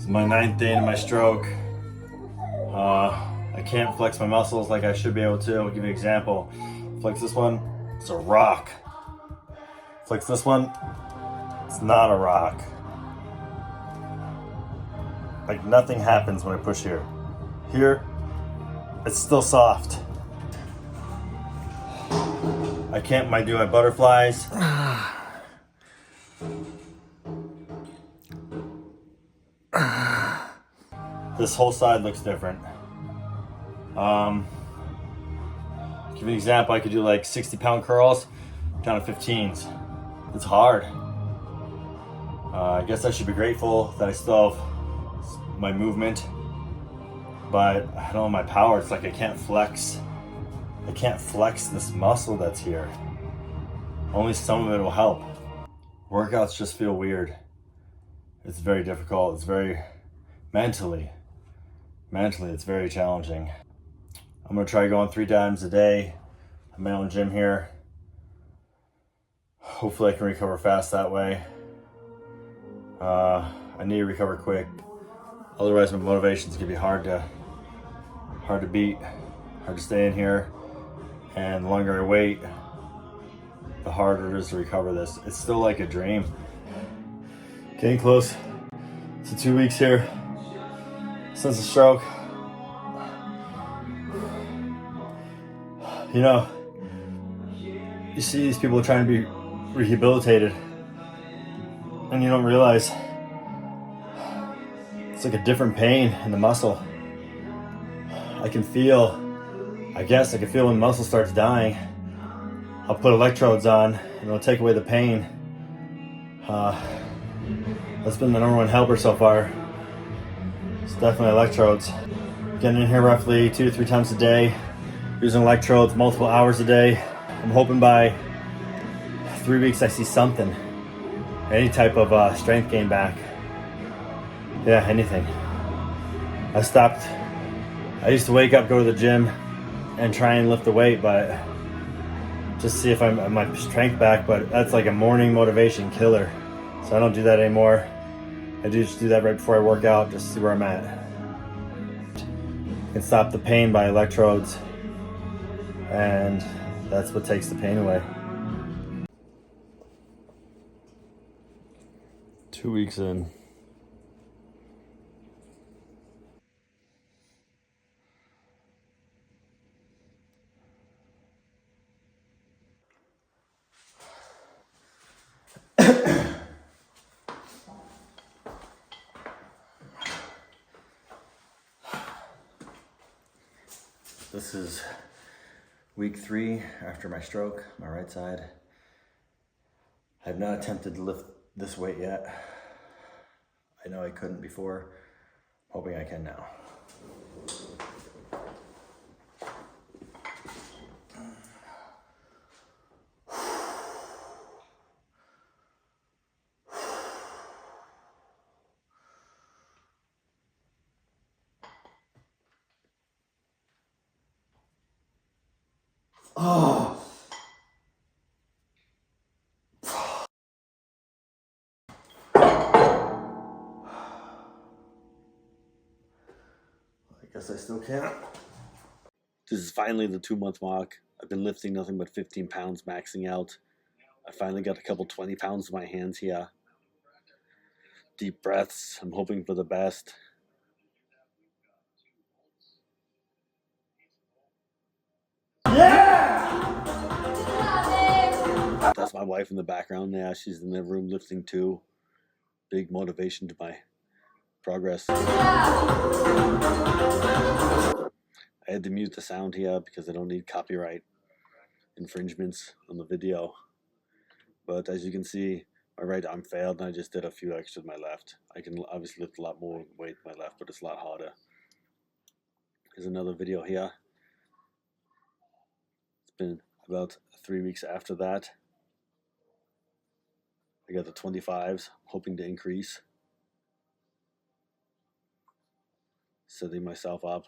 My 9th day into my stroke. I can't flex my muscles like I should be able to. I'll give you an example. Flex this one, it's a rock. Flex this one, it's not a rock. Like nothing happens when I push here. Here, it's still soft. I can't do my butterflies. This whole side looks different. Give you an example, I could do like 60-pound curls down to 15s. It's hard. I guess I should be grateful that I still have my movement, but I don't have my power. It's like I can't flex this muscle that's here. Only some of it will help. Workouts just feel weird. It's very difficult. It's very mentally, it's very challenging. I'm gonna try going 3 times a day. I have my own gym here. Hopefully I can recover fast that way. I need to recover quick. Otherwise my motivation's gonna be hard to beat, hard to stay in here. And the longer I wait, the harder it is to recover this. It's still like a dream. Getting close to 2 weeks here since the stroke. You know, you see these people trying to be rehabilitated and you don't realize it's like a different pain in the muscle. I can feel when the muscle starts dying. I'll put electrodes on and it'll take away the pain. That's been the number one helper so far. It's definitely electrodes. Getting in here roughly 2 to 3 times a day, using electrodes multiple hours a day. I'm hoping by 3 weeks I see something. Any type of strength gain back. Yeah, anything. I used to wake up, go to the gym, and try and lift the weight, but just see if I'm my strength back, but that's like a morning motivation killer. So I don't do that anymore. I just do that right before I work out, just to see where I'm at. I can stop the pain by electrodes, and that's what takes the pain away. 2 weeks in. This is week 3 after my stroke, my right side. I have not attempted to lift this weight yet. I know I couldn't before. I'm hoping I can now. Oh. I guess I still can't. This is finally the 2-month mark. I've been lifting nothing but 15 pounds, maxing out. I finally got a couple 20 pounds in my hands here. Deep breaths. I'm hoping for the best. That's my wife in the background. Yeah, she's in the room lifting too. Big motivation to my progress. I had to mute the sound here because I don't need copyright infringements on the video. But as you can see, my right arm failed and I just did a few extra with my left. I can obviously lift a lot more weight with my left, but it's a lot harder. Here's another video here. It's been about 3 weeks after that. I got the 25s, hoping to increase. Setting myself up.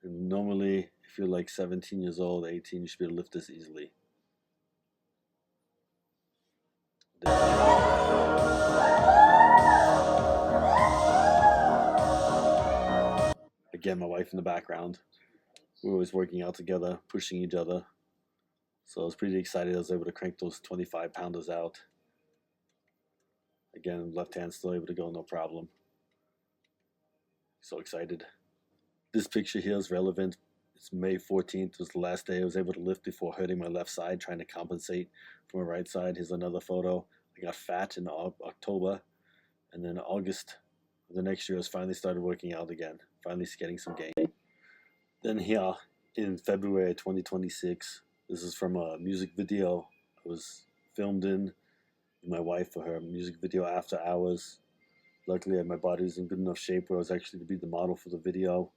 And normally, if you're like 17 years old, 18, you should be able to lift this easily. Again, my wife in the background. We're always working out together, pushing each other. So I was pretty excited I was able to crank those 25 pounders out. Again, left hand still able to go, no problem. So excited. This picture here is relevant. It's May 14th. It was the last day I was able to lift before hurting my left side, trying to compensate for my right side. Here's another photo. I got fat in October. And then August of the next year, I was finally started working out again. Finally getting some gain. Then here in February 2026, this is from a music video I was filmed in with my wife for her music video After Hours. Luckily, my body was in good enough shape where I was actually to be the model for the video.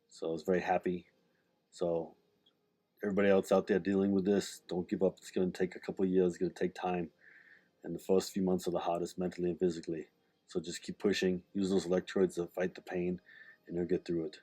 So I was very happy. So everybody else out there dealing with this, don't give up. It's going to take a couple of years. It's going to take time. And the first few months are the hardest mentally and physically. So just keep pushing. Use those electrodes to fight the pain, and you'll get through it.